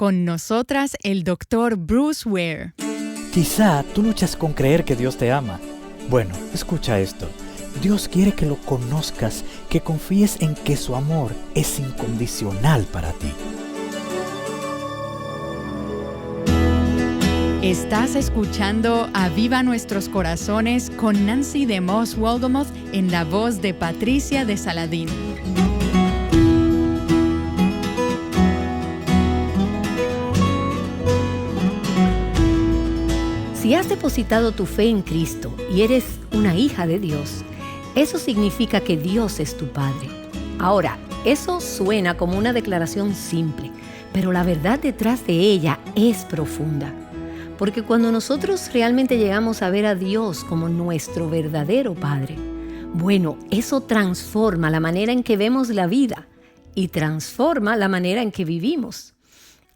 Con nosotras, el Dr. Bruce Ware. Quizá tú luchas con creer que Dios te ama. Bueno, escucha esto. Dios quiere que lo conozcas, que confíes en que su amor es incondicional para ti. Estás escuchando Aviva Nuestros Corazones con Nancy DeMoss Wolgemuth en la voz de Patricia de Saladín. Si has depositado tu fe en Cristo y eres una hija de Dios, eso significa que Dios es tu Padre. Ahora, eso suena como una declaración simple, pero la verdad detrás de ella es profunda. Porque cuando nosotros realmente llegamos a ver a Dios como nuestro verdadero Padre, bueno, eso transforma la manera en que vemos la vida y transforma la manera en que vivimos.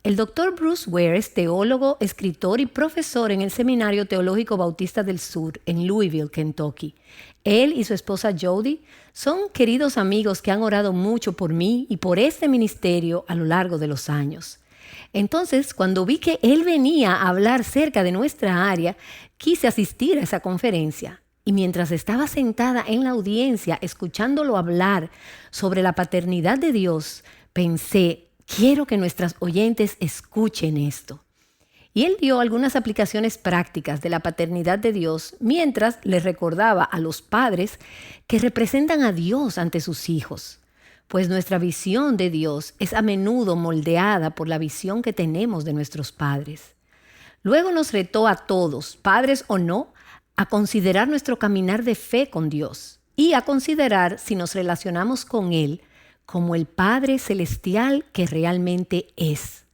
El Dr. Bruce Ware es teólogo, escritor y profesor en el Seminario Teológico Bautista del Sur en Louisville, Kentucky. Él y su esposa Jody son queridos amigos que han orado mucho por mí y por este ministerio a lo largo de los años. Entonces, cuando vi que él venía a hablar cerca de nuestra área, quise asistir a esa conferencia. Y mientras estaba sentada en la audiencia escuchándolo hablar sobre la paternidad de Dios, pensé, quiero que nuestras oyentes escuchen esto. Y él dio algunas aplicaciones prácticas de la paternidad de Dios mientras les recordaba a los padres que representan a Dios ante sus hijos. Pues nuestra visión de Dios es a menudo moldeada por la visión que tenemos de nuestros padres. Luego nos retó a todos, padres o no, a considerar nuestro caminar de fe con Dios y a considerar si nos relacionamos con Él como el Padre Celestial que realmente es.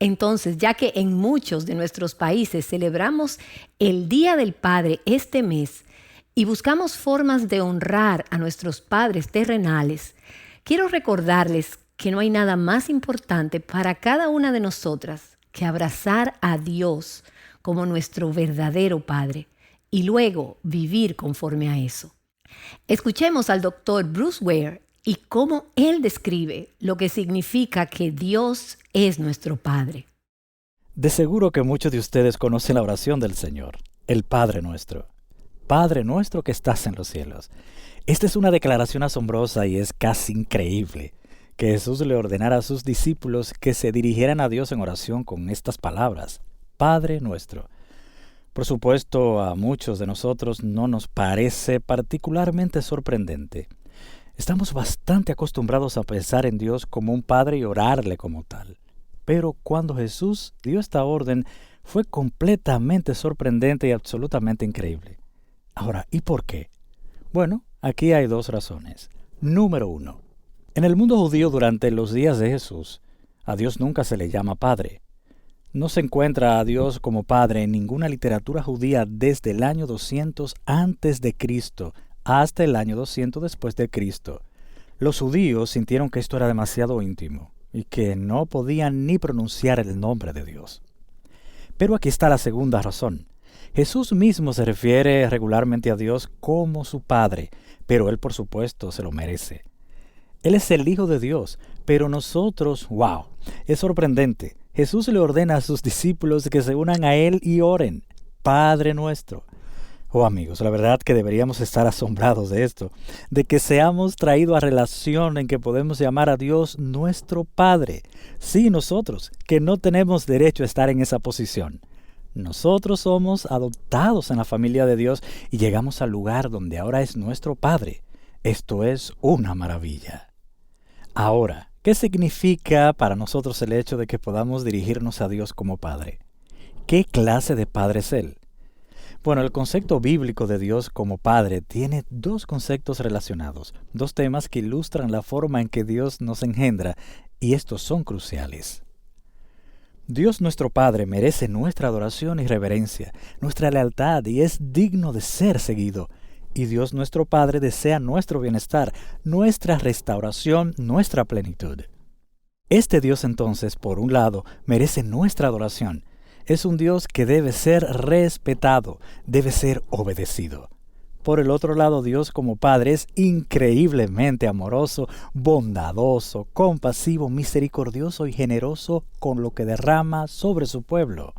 Entonces, ya que en muchos de nuestros países celebramos el Día del Padre este mes y buscamos formas de honrar a nuestros padres terrenales, quiero recordarles que no hay nada más importante para cada una de nosotras que abrazar a Dios como nuestro verdadero Padre y luego vivir conforme a eso. Escuchemos al Dr. Bruce Ware y cómo él describe lo que significa que Dios es nuestro Padre. De seguro que muchos de ustedes conocen la oración del Señor, el Padre Nuestro. Padre nuestro que estás en los cielos. Esta es una declaración asombrosa y es casi increíble que Jesús le ordenara a sus discípulos que se dirigieran a Dios en oración con estas palabras, Padre Nuestro. Por supuesto, a muchos de nosotros no nos parece particularmente sorprendente. Estamos bastante acostumbrados a pensar en Dios como un Padre y orarle como tal. Pero cuando Jesús dio esta orden, fue completamente sorprendente y absolutamente increíble. Ahora, ¿y por qué? Bueno, aquí hay dos razones. Número 1. En el mundo judío durante los días de Jesús, a Dios nunca se le llama Padre. No se encuentra a Dios como Padre en ninguna literatura judía desde el año 200 antes de Cristo hasta el año 200 después de Cristo. Los judíos sintieron que esto era demasiado íntimo y que no podían ni pronunciar el nombre de Dios. Pero aquí está la segunda razón. Jesús mismo se refiere regularmente a Dios como su Padre, pero Él por supuesto se lo merece. Él es el Hijo de Dios, pero nosotros, ¡wow!, es sorprendente. Jesús le ordena a sus discípulos que se unan a Él y oren, Padre nuestro. Oh amigos, la verdad que deberíamos estar asombrados de esto, de que seamos traídos a relación en que podemos llamar a Dios nuestro Padre. Sí, nosotros, que no tenemos derecho a estar en esa posición. Nosotros somos adoptados en la familia de Dios y llegamos al lugar donde ahora es nuestro Padre. Esto es una maravilla. Ahora, ¿qué significa para nosotros el hecho de que podamos dirigirnos a Dios como Padre? ¿Qué clase de Padre es Él? Bueno, el concepto bíblico de Dios como Padre tiene dos conceptos relacionados, dos temas que ilustran la forma en que Dios nos engendra, y estos son cruciales. Dios nuestro Padre merece nuestra adoración y reverencia, nuestra lealtad y es digno de ser seguido. Y Dios nuestro Padre desea nuestro bienestar, nuestra restauración, nuestra plenitud. Este Dios entonces, por un lado, merece nuestra adoración. Es un Dios que debe ser respetado, debe ser obedecido. por el otro lado, Dios como Padre es increíblemente amoroso, bondadoso, compasivo, misericordioso y generoso con lo que derrama sobre su pueblo.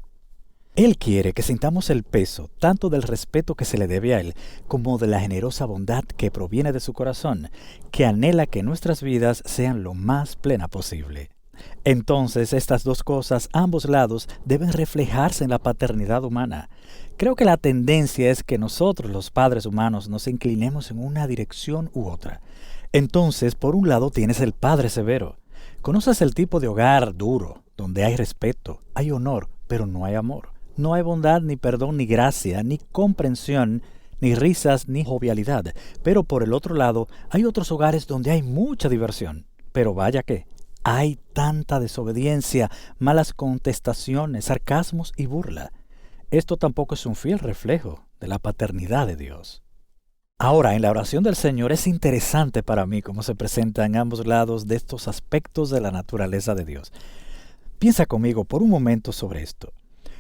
Él quiere que sintamos el peso tanto del respeto que se le debe a Él como de la generosa bondad que proviene de su corazón, que anhela que nuestras vidas sean lo más plena posible. Entonces, estas dos cosas, ambos lados, deben reflejarse en la paternidad humana. Creo que la tendencia es que nosotros, los padres humanos, nos inclinemos en una dirección u otra. Entonces, por un lado tienes el padre severo. Conoces el tipo de hogar duro, donde hay respeto, hay honor, pero no hay amor. No hay bondad, ni perdón, ni gracia, ni comprensión, ni risas, ni jovialidad. Pero por el otro lado, hay otros hogares donde hay mucha diversión. Pero vaya que hay tanta desobediencia, malas contestaciones, sarcasmos y burla. Esto tampoco es un fiel reflejo de la paternidad de Dios. Ahora, en la oración del Señor es interesante para mí cómo se presenta en ambos lados de estos aspectos de la naturaleza de Dios. Piensa conmigo por un momento sobre esto.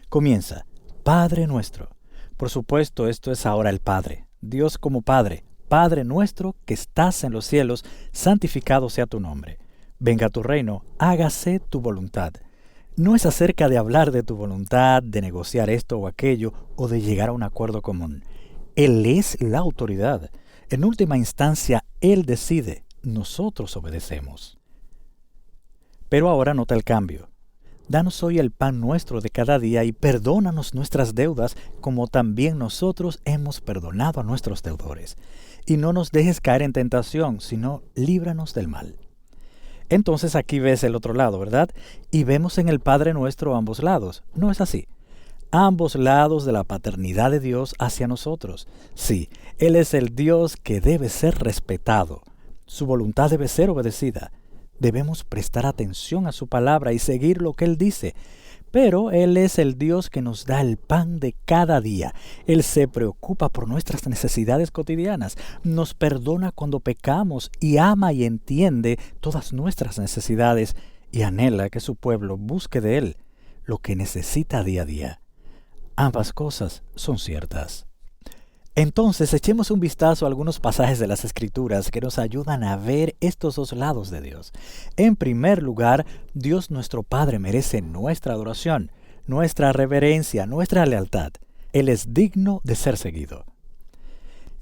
Comienza, Padre nuestro. Por supuesto, esto es ahora el Padre. Dios como Padre. Padre nuestro que estás en los cielos, santificado sea tu nombre. Venga tu reino, hágase tu voluntad. No es acerca de hablar de tu voluntad, de negociar esto o aquello, o de llegar a un acuerdo común. Él es la autoridad. En última instancia, Él decide. Nosotros obedecemos. Pero ahora nota el cambio. Danos hoy el pan nuestro de cada día y perdónanos nuestras deudas, como también nosotros hemos perdonado a nuestros deudores. Y no nos dejes caer en tentación, sino líbranos del mal. Entonces aquí ves el otro lado, ¿verdad? Y vemos en el Padre Nuestro ambos lados. ¿No es así? Ambos lados de la paternidad de Dios hacia nosotros. Sí, Él es el Dios que debe ser respetado. Su voluntad debe ser obedecida. Debemos prestar atención a su palabra y seguir lo que Él dice. Pero Él es el Dios que nos da el pan de cada día. Él se preocupa por nuestras necesidades cotidianas, nos perdona cuando pecamos y ama y entiende todas nuestras necesidades y anhela que su pueblo busque de Él lo que necesita día a día. Ambas cosas son ciertas. Entonces, echemos un vistazo a algunos pasajes de las Escrituras que nos ayudan a ver estos dos lados de Dios. En primer lugar, Dios nuestro Padre merece nuestra adoración, nuestra reverencia, nuestra lealtad. Él es digno de ser seguido.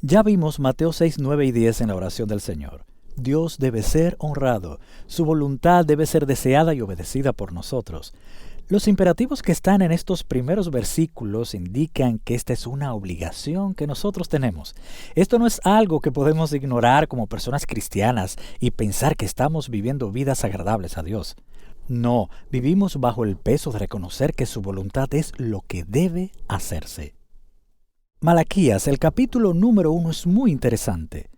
Ya vimos Mateo 6, 9 y 10 en la oración del Señor. Dios debe ser honrado, su voluntad debe ser deseada y obedecida por nosotros. Los imperativos que están en estos primeros versículos indican que esta es una obligación que nosotros tenemos. Esto no es algo que podemos ignorar como personas cristianas y pensar que estamos viviendo vidas agradables a Dios. No, vivimos bajo el peso de reconocer que su voluntad es lo que debe hacerse. Malaquías, el capítulo número 1 es muy interesante.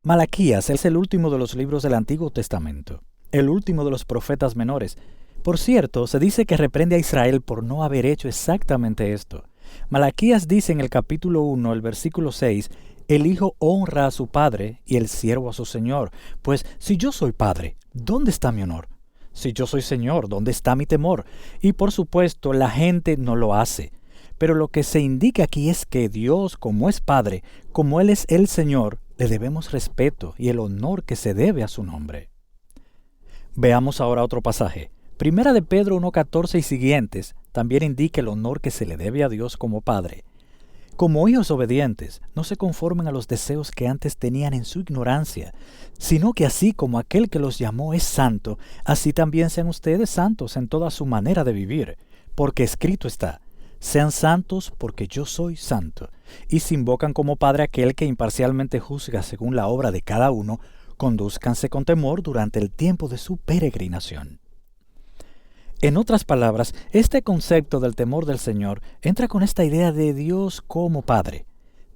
Malaquías es el último de los libros del Antiguo Testamento, el último de los profetas menores. Por cierto, se dice que reprende a Israel por no haber hecho exactamente esto. Malaquías dice en el capítulo 1, el versículo 6, el hijo honra a su padre y el siervo a su señor. Pues si yo soy padre, ¿dónde está mi honor? Si yo soy señor, ¿dónde está mi temor? Y por supuesto, la gente no lo hace. Pero lo que se indica aquí es que Dios, como es Padre, como Él es el Señor, le debemos respeto y el honor que se debe a su nombre. Veamos ahora otro pasaje. Primera de Pedro 1:14 y siguientes también indica el honor que se le debe a Dios como Padre. Como hijos obedientes, no se conformen a los deseos que antes tenían en su ignorancia, sino que así como aquel que los llamó es santo, así también sean ustedes santos en toda su manera de vivir, porque escrito está, sean santos porque yo soy santo. Y si invocan como Padre aquel que imparcialmente juzga según la obra de cada uno, condúzcanse con temor durante el tiempo de su peregrinación. En otras palabras, este concepto del temor del Señor entra con esta idea de Dios como Padre.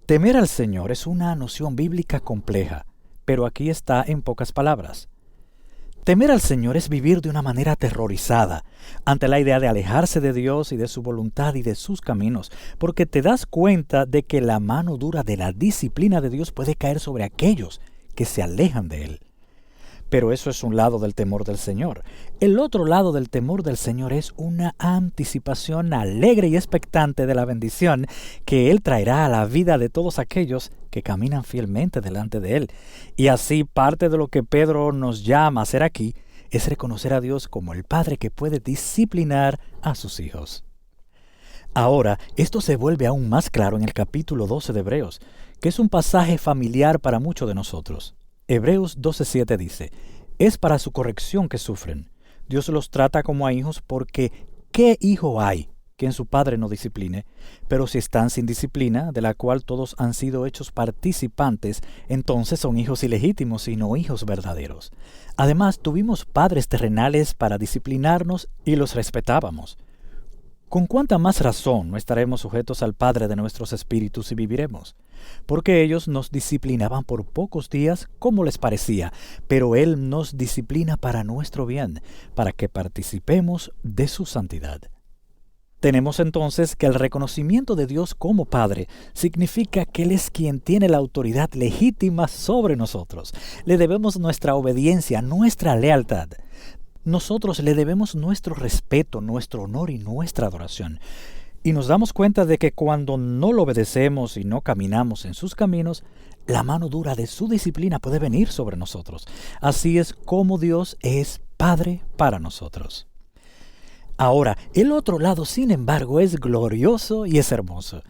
Temer al Señor es una noción bíblica compleja, pero aquí está en pocas palabras. Temer al Señor es vivir de una manera aterrorizada ante la idea de alejarse de Dios y de su voluntad y de sus caminos, porque te das cuenta de que la mano dura de la disciplina de Dios puede caer sobre aquellos que se alejan de Él. Pero eso es un lado del temor del Señor. El otro lado del temor del Señor es una anticipación alegre y expectante de la bendición que Él traerá a la vida de todos aquellos que caminan fielmente delante de Él. Y así parte de lo que Pedro nos llama a hacer aquí es reconocer a Dios como el Padre que puede disciplinar a sus hijos. Ahora, esto se vuelve aún más claro en el capítulo 12 de Hebreos, que es un pasaje familiar para muchos de nosotros. Hebreos 12:7 dice, «Es para su corrección que sufren. Dios los trata como a hijos porque ¿qué hijo hay que en su padre no discipline? Pero si están sin disciplina, de la cual todos han sido hechos participantes, entonces son hijos ilegítimos y no hijos verdaderos. Además, tuvimos padres terrenales para disciplinarnos y los respetábamos. ¿Con cuánta más razón no estaremos sujetos al Padre de nuestros espíritus y viviremos? Porque ellos nos disciplinaban por pocos días como les parecía, pero Él nos disciplina para nuestro bien, para que participemos de su santidad». Tenemos entonces que el reconocimiento de Dios como Padre significa que Él es quien tiene la autoridad legítima sobre nosotros. Le debemos nuestra obediencia, nuestra lealtad. Nosotros le debemos nuestro respeto, nuestro honor y nuestra adoración. Y nos damos cuenta de que cuando no lo obedecemos y no caminamos en sus caminos, la mano dura de su disciplina puede venir sobre nosotros. Así es como Dios es Padre para nosotros. Ahora, el otro lado, sin embargo, es glorioso y es hermoso.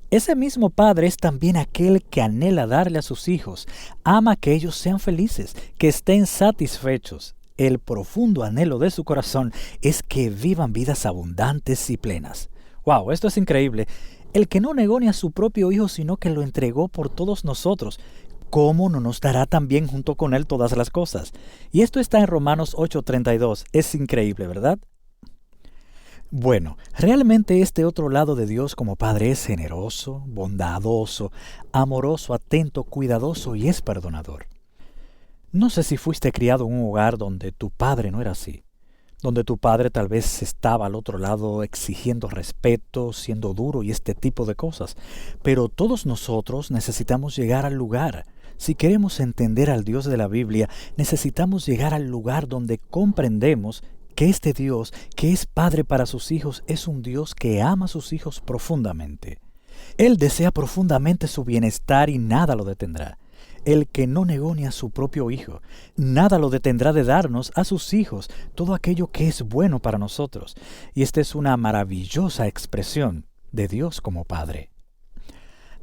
Ese mismo Padre es también aquel que anhela darle a sus hijos, ama que ellos sean felices, que estén satisfechos. El profundo anhelo de su corazón es que vivan vidas abundantes y plenas. ¡Wow! Esto es increíble. El que no negó ni a su propio Hijo, sino que lo entregó por todos nosotros, ¿cómo no nos dará también junto con Él todas las cosas? Y esto está en Romanos 8:32. Es increíble, ¿verdad? Bueno, realmente este otro lado de Dios como Padre es generoso, bondadoso, amoroso, atento, cuidadoso y es perdonador. No sé si fuiste criado en un hogar donde tu padre no era así, donde tu padre tal vez estaba al otro lado exigiendo respeto, siendo duro y este tipo de cosas, pero todos nosotros necesitamos llegar al lugar. Si queremos entender al Dios de la Biblia, necesitamos llegar al lugar donde comprendemos que este Dios, que es Padre para sus hijos, es un Dios que ama a sus hijos profundamente. Él desea profundamente su bienestar y nada lo detendrá. El que no negó ni a su propio Hijo, nada lo detendrá de darnos a sus hijos todo aquello que es bueno para nosotros. Y esta es una maravillosa expresión de Dios como Padre.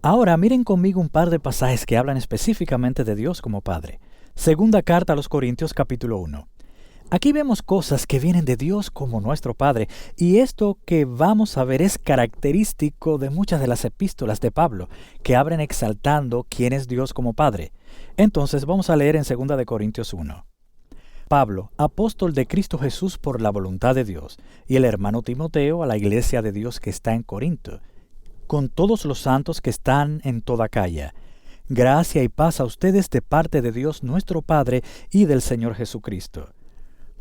Ahora miren conmigo un par de pasajes que hablan específicamente de Dios como Padre. Segunda carta a los Corintios capítulo 1. Aquí vemos cosas que vienen de Dios como nuestro Padre, y esto que vamos a ver es característico de muchas de las epístolas de Pablo, que abren exaltando quién es Dios como Padre. Entonces vamos a leer en 2 Corintios 1. Pablo, apóstol de Cristo Jesús por la voluntad de Dios, y el hermano Timoteo a la iglesia de Dios que está en Corinto, con todos los santos que están en toda Acaya. Gracia y paz a ustedes de parte de Dios nuestro Padre y del Señor Jesucristo.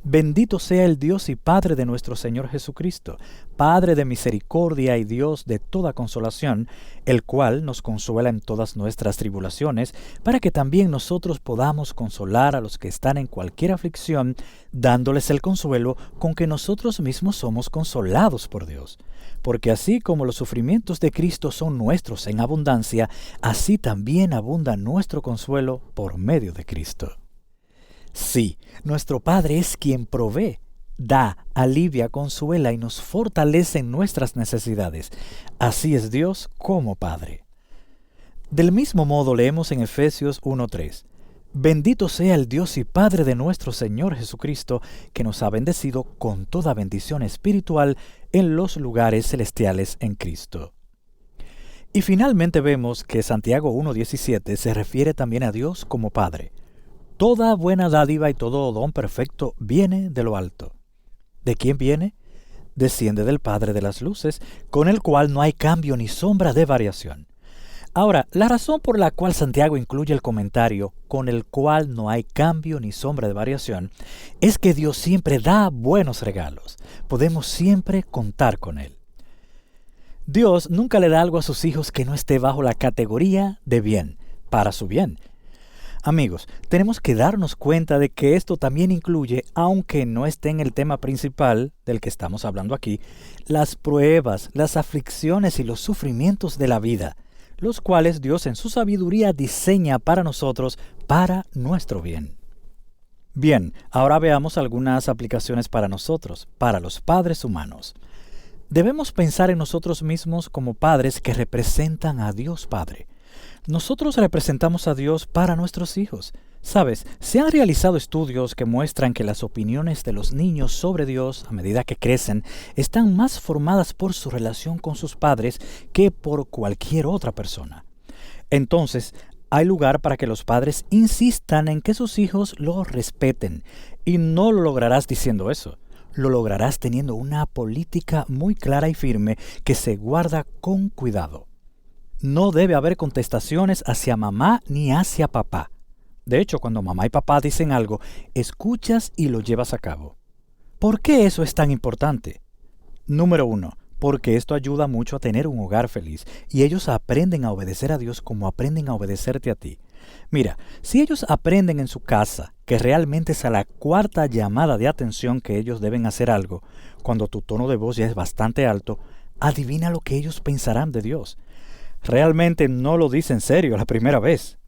Bendito sea el Dios y Padre de nuestro Señor Jesucristo, Padre de misericordia y Dios de toda consolación, el cual nos consuela en todas nuestras tribulaciones, para que también nosotros podamos consolar a los que están en cualquier aflicción, dándoles el consuelo con que nosotros mismos somos consolados por Dios. Porque así como los sufrimientos de Cristo son nuestros en abundancia, así también abunda nuestro consuelo por medio de Cristo. Sí, nuestro Padre es quien provee, da, alivia, consuela y nos fortalece en nuestras necesidades. Así es Dios como Padre. Del mismo modo leemos en Efesios 1:3. Bendito sea el Dios y Padre de nuestro Señor Jesucristo, que nos ha bendecido con toda bendición espiritual en los lugares celestiales en Cristo. Y finalmente vemos que Santiago 1:17 se refiere también a Dios como Padre. Toda buena dádiva y todo don perfecto viene de lo alto. ¿De quién viene? Desciende del Padre de las luces, con el cual no hay cambio ni sombra de variación. Ahora, la razón por la cual Santiago incluye el comentario con el cual no hay cambio ni sombra de variación es que Dios siempre da buenos regalos. Podemos siempre contar con Él. Dios nunca le da algo a sus hijos que no esté bajo la categoría de bien, para su bien. Amigos, tenemos que darnos cuenta de que esto también incluye, aunque no esté en el tema principal del que estamos hablando aquí, las pruebas, las aflicciones y los sufrimientos de la vida, los cuales Dios en su sabiduría diseña para nosotros, para nuestro bien. Bien, ahora veamos algunas aplicaciones para nosotros, para los padres humanos. Debemos pensar en nosotros mismos como padres que representan a Dios Padre. Nosotros representamos a Dios para nuestros hijos. Sabes, se han realizado estudios que muestran que las opiniones de los niños sobre Dios, a medida que crecen, están más formadas por su relación con sus padres que por cualquier otra persona. Entonces, hay lugar para que los padres insistan en que sus hijos lo respeten, y no lo lograrás diciendo eso. Lo lograrás teniendo una política muy clara y firme que se guarda con cuidado. No debe haber contestaciones hacia mamá ni hacia papá. De hecho, cuando mamá y papá dicen algo, escuchas y lo llevas a cabo. ¿Por qué eso es tan importante? Número 1. Porque esto ayuda mucho a tener un hogar feliz, y ellos aprenden a obedecer a Dios como aprenden a obedecerte a ti. Mira, si ellos aprenden en su casa que realmente es a la cuarta llamada de atención que ellos deben hacer algo, cuando tu tono de voz ya es bastante alto, adivina lo que ellos pensarán de Dios. Realmente no lo dice en serio la primera vez.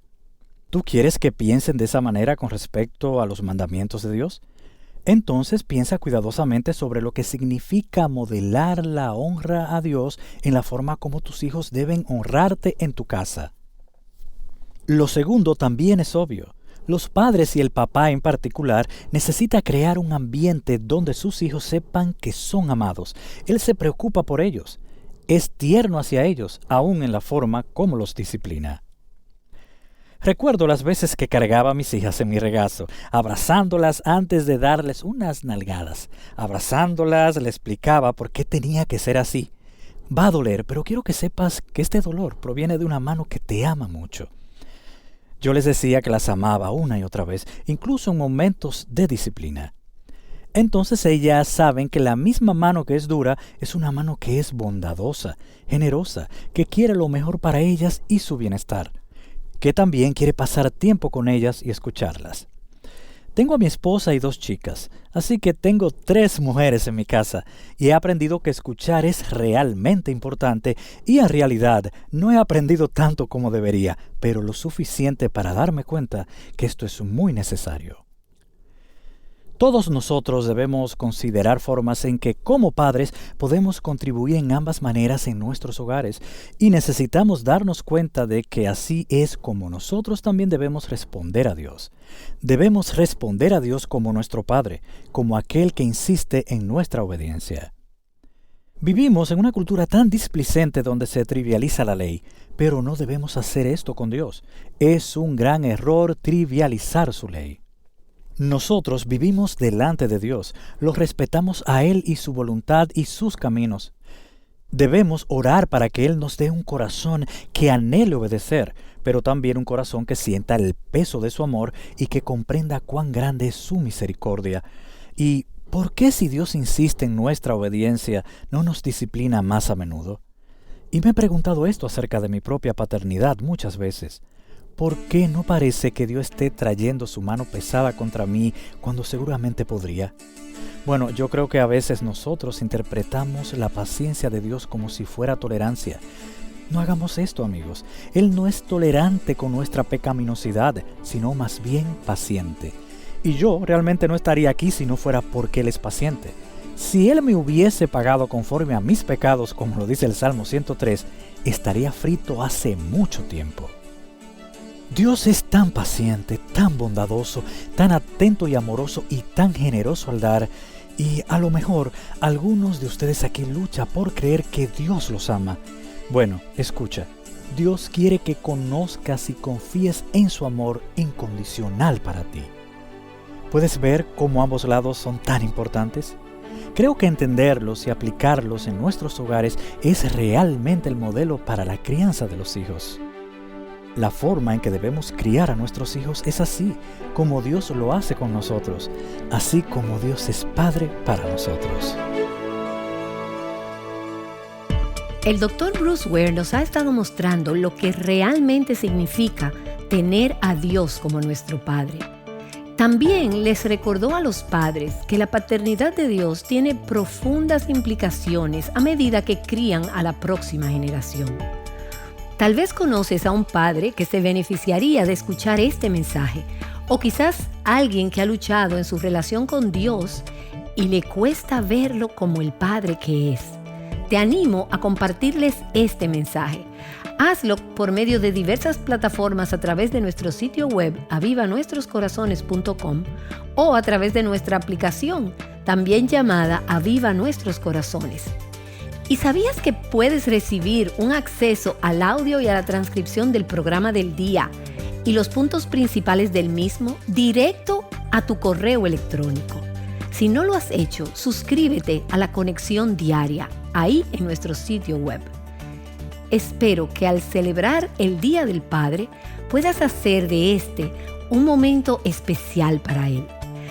¿Tú quieres que piensen de esa manera con respecto a los mandamientos de Dios? Entonces piensa cuidadosamente sobre lo que significa modelar la honra a Dios en la forma como tus hijos deben honrarte en tu casa. Lo segundo también es obvio. Los padres y el papá en particular necesita crear un ambiente donde sus hijos sepan que son amados. Él se preocupa por ellos. Es tierno hacia ellos, aún en la forma como los disciplina. Recuerdo las veces que cargaba a mis hijas en mi regazo, abrazándolas antes de darles unas nalgadas. Abrazándolas, le explicaba por qué tenía que ser así. Va a doler, pero quiero que sepas que este dolor proviene de una mano que te ama mucho. Yo les decía que las amaba una y otra vez, incluso en momentos de disciplina. Entonces ellas saben que la misma mano que es dura es una mano que es bondadosa, generosa, que quiere lo mejor para ellas y su bienestar, que también quiere pasar tiempo con ellas y escucharlas. Tengo a mi esposa y 2 chicas, así que tengo 3 mujeres en mi casa y he aprendido que escuchar es realmente importante y en realidad no he aprendido tanto como debería, pero lo suficiente para darme cuenta que esto es muy necesario. Todos nosotros debemos considerar formas en que como padres podemos contribuir en ambas maneras en nuestros hogares y necesitamos darnos cuenta de que así es como nosotros también debemos responder a Dios. Debemos responder a Dios como nuestro Padre, como aquel que insiste en nuestra obediencia. Vivimos en una cultura tan displicente donde se trivializa la ley, pero no debemos hacer esto con Dios. Es un gran error trivializar su ley. Nosotros vivimos delante de Dios, lo respetamos a Él y su voluntad y sus caminos. Debemos orar para que Él nos dé un corazón que anhele obedecer, pero también un corazón que sienta el peso de su amor y que comprenda cuán grande es su misericordia. ¿Y por qué si Dios insiste en nuestra obediencia, no nos disciplina más a menudo? Y me he preguntado esto acerca de mi propia paternidad muchas veces. ¿Por qué no parece que Dios esté trayendo su mano pesada contra mí cuando seguramente podría? Bueno, yo creo que a veces nosotros interpretamos la paciencia de Dios como si fuera tolerancia. No hagamos esto, amigos. Él no es tolerante con nuestra pecaminosidad, sino más bien paciente. Y yo realmente no estaría aquí si no fuera porque Él es paciente. Si Él me hubiese pagado conforme a mis pecados, como lo dice el Salmo 103, estaría frito hace mucho tiempo. Dios es tan paciente, tan bondadoso, tan atento y amoroso y tan generoso al dar. Y a lo mejor algunos de ustedes aquí luchan por creer que Dios los ama. Bueno, escucha, Dios quiere que conozcas y confíes en su amor incondicional para ti. ¿Puedes ver cómo ambos lados son tan importantes? Creo que entenderlos y aplicarlos en nuestros hogares es realmente el modelo para la crianza de los hijos. La forma en que debemos criar a nuestros hijos es así, como Dios lo hace con nosotros, así como Dios es Padre para nosotros. El Dr. Bruce Ware nos ha estado mostrando lo que realmente significa tener a Dios como nuestro Padre. También les recordó a los padres que la paternidad de Dios tiene profundas implicaciones a medida que crían a la próxima generación. Tal vez conoces a un padre que se beneficiaría de escuchar este mensaje, o quizás alguien que ha luchado en su relación con Dios y le cuesta verlo como el Padre que es. Te animo a compartirles este mensaje. Hazlo por medio de diversas plataformas a través de nuestro sitio web avivanuestroscorazones.com o a través de nuestra aplicación, también llamada Aviva Nuestros Corazones. ¿Y sabías que puedes recibir un acceso al audio y a la transcripción del programa del día y los puntos principales del mismo directo a tu correo electrónico? Si no lo has hecho, suscríbete a la conexión diaria ahí en nuestro sitio web. Espero que al celebrar el Día del Padre puedas hacer de este un momento especial para él.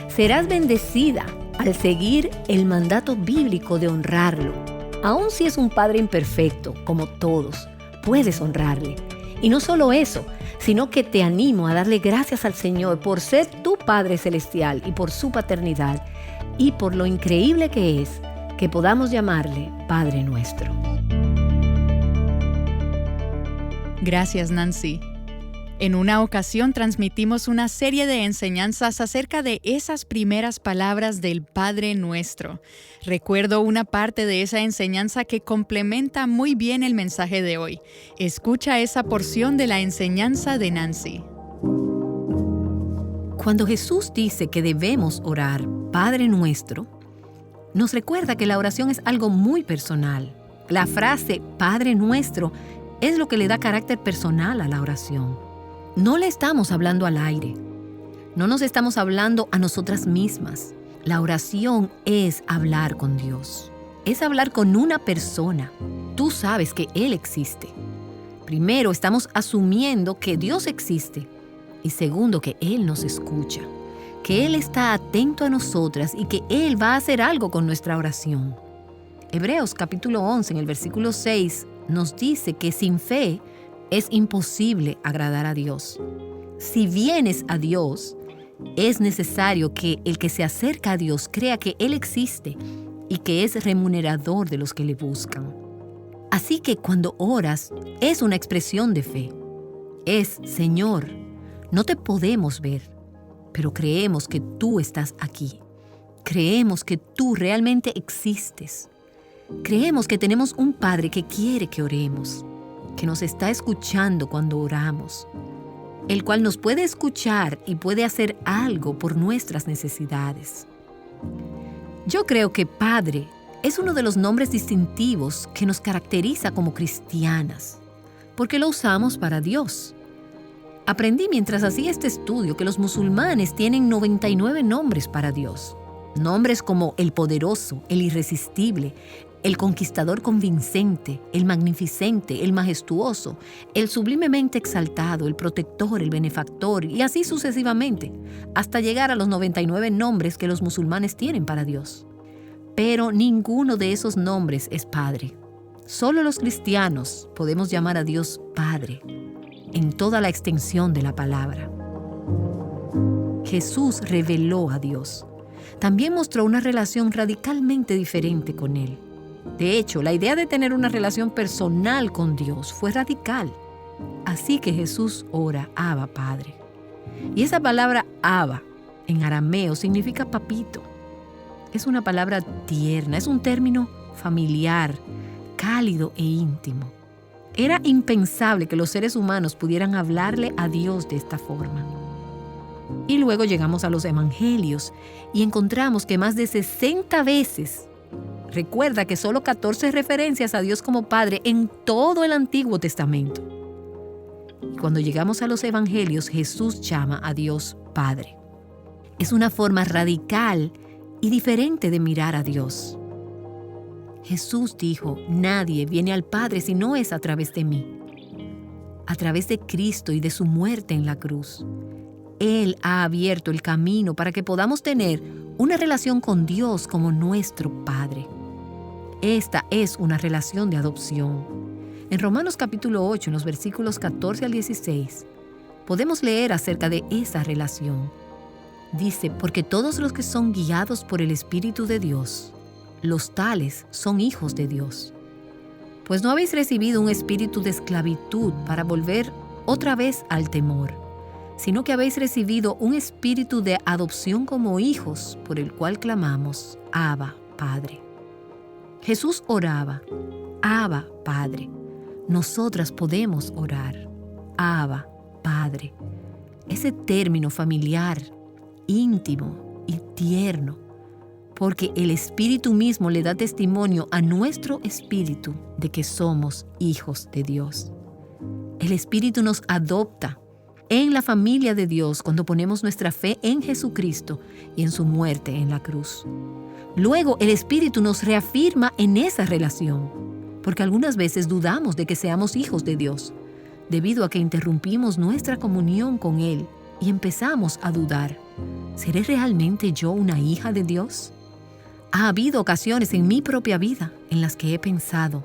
Serás bendecida al seguir el mandato bíblico de honrarlo. Aun si es un padre imperfecto, como todos, puedes honrarle. Y no solo eso, sino que te animo a darle gracias al Señor por ser tu Padre Celestial y por su paternidad y por lo increíble que es que podamos llamarle Padre Nuestro. Gracias, Nancy. En una ocasión transmitimos una serie de enseñanzas acerca de esas primeras palabras del Padre Nuestro. Recuerdo una parte de esa enseñanza que complementa muy bien el mensaje de hoy. Escucha esa porción de la enseñanza de Nancy. Cuando Jesús dice que debemos orar Padre Nuestro, nos recuerda que la oración es algo muy personal. La frase Padre Nuestro es lo que le da carácter personal a la oración. No le estamos hablando al aire. No nos estamos hablando a nosotras mismas. La oración es hablar con Dios. Es hablar con una persona. Tú sabes que Él existe. Primero, estamos asumiendo que Dios existe. Y segundo, que Él nos escucha. Que Él está atento a nosotras y que Él va a hacer algo con nuestra oración. Hebreos capítulo 11, en el versículo 6, nos dice que sin fe es imposible agradar a Dios. Si vienes a Dios, es necesario que el que se acerca a Dios crea que Él existe y que es remunerador de los que le buscan. Así que cuando oras, es una expresión de fe. Es, Señor, no te podemos ver, pero creemos que tú estás aquí. Creemos que tú realmente existes. Creemos que tenemos un Padre que quiere que oremos, que nos está escuchando cuando oramos, el cual nos puede escuchar y puede hacer algo por nuestras necesidades. Yo creo que Padre es uno de los nombres distintivos que nos caracteriza como cristianas, porque lo usamos para Dios. Aprendí mientras hacía este estudio que los musulmanes tienen 99 nombres para Dios. Nombres como el poderoso, el irresistible, el conquistador convincente, el magnificente, el majestuoso, el sublimemente exaltado, el protector, el benefactor y así sucesivamente, hasta llegar a los 99 nombres que los musulmanes tienen para Dios. Pero ninguno de esos nombres es Padre. Solo los cristianos podemos llamar a Dios Padre, en toda la extensión de la palabra. Jesús reveló a Dios. También mostró una relación radicalmente diferente con Él. De hecho, la idea de tener una relación personal con Dios fue radical. Así que Jesús ora, Abba, Padre. Y esa palabra Abba, en arameo, significa papito. Es una palabra tierna, es un término familiar, cálido e íntimo. Era impensable que los seres humanos pudieran hablarle a Dios de esta forma. Y luego llegamos a los evangelios y encontramos que más de 60 veces, recuerda que solo 14 referencias a Dios como Padre en todo el Antiguo Testamento. Y cuando llegamos a los evangelios, Jesús llama a Dios Padre. Es una forma radical y diferente de mirar a Dios. Jesús dijo, nadie viene al Padre si no es a través de mí. A través de Cristo y de su muerte en la cruz. Él ha abierto el camino para que podamos tener una relación con Dios como nuestro Padre. Esta es una relación de adopción. En Romanos capítulo 8, en los versículos 14 al 16, Podemos leer acerca de esa relación. Dice, porque todos los que son guiados por el Espíritu de Dios, los tales son hijos de Dios. Pues no habéis recibido un espíritu de esclavitud para volver otra vez al temor, sino que habéis recibido un espíritu de adopción como hijos, por el cual clamamos, Abba, Padre. Jesús oraba, Abba, Padre. Nosotras podemos orar, Abba, Padre. Ese término familiar, íntimo y tierno, porque el Espíritu mismo le da testimonio a nuestro espíritu de que somos hijos de Dios. El Espíritu nos adopta en la familia de Dios cuando ponemos nuestra fe en Jesucristo y en su muerte en la cruz. Luego el Espíritu nos reafirma en esa relación, porque algunas veces dudamos de que seamos hijos de Dios, debido a que interrumpimos nuestra comunión con Él y empezamos a dudar. ¿Seré realmente yo una hija de Dios? Ha habido ocasiones en mi propia vida en las que he pensado,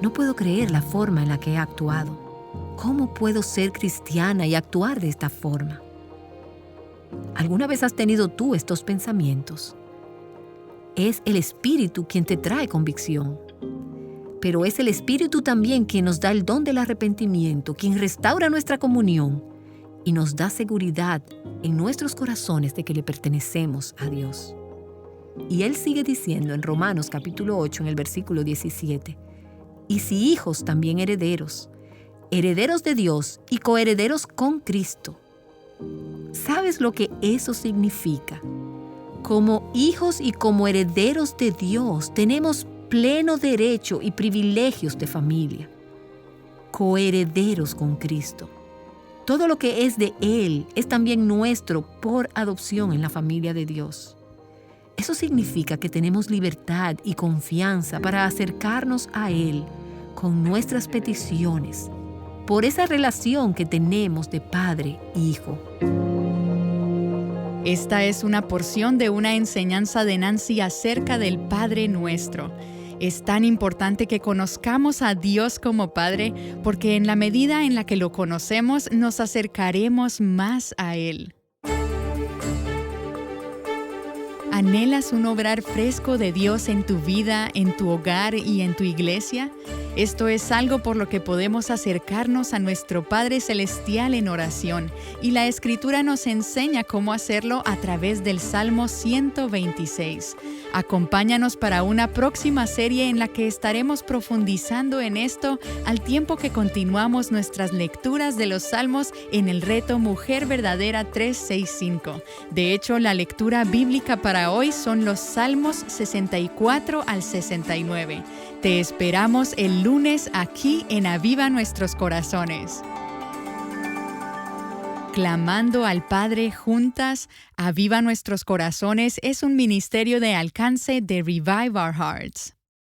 no puedo creer la forma en la que he actuado. ¿Cómo puedo ser cristiana y actuar de esta forma? ¿Alguna vez has tenido tú estos pensamientos? Es el Espíritu quien te trae convicción. Pero es el Espíritu también quien nos da el don del arrepentimiento, quien restaura nuestra comunión y nos da seguridad en nuestros corazones de que le pertenecemos a Dios. Y Él sigue diciendo en Romanos capítulo 8, en el versículo 17, y si hijos, también herederos, herederos de Dios y coherederos con Cristo. ¿Sabes lo que eso significa? Como hijos y como herederos de Dios, tenemos pleno derecho y privilegios de familia. Coherederos con Cristo. Todo lo que es de Él es también nuestro por adopción en la familia de Dios. Eso significa que tenemos libertad y confianza para acercarnos a Él con nuestras peticiones, por esa relación que tenemos de padre e hijo. Esta es una porción de una enseñanza de Nancy acerca del Padre Nuestro. Es tan importante que conozcamos a Dios como Padre, porque en la medida en la que lo conocemos, nos acercaremos más a Él. ¿Anhelas un obrar fresco de Dios en tu vida, en tu hogar y en tu iglesia? Esto es algo por lo que podemos acercarnos a nuestro Padre Celestial en oración, y la Escritura nos enseña cómo hacerlo a través del Salmo 126. Acompáñanos para una próxima serie en la que estaremos profundizando en esto al tiempo que continuamos nuestras lecturas de los Salmos en el reto Mujer Verdadera 365. De hecho, la lectura bíblica para hoy son los Salmos 64 al 69. Te esperamos el lunes aquí en Aviva Nuestros Corazones. Clamando al Padre juntas, Aviva Nuestros Corazones es un ministerio de alcance de Revive Our Hearts.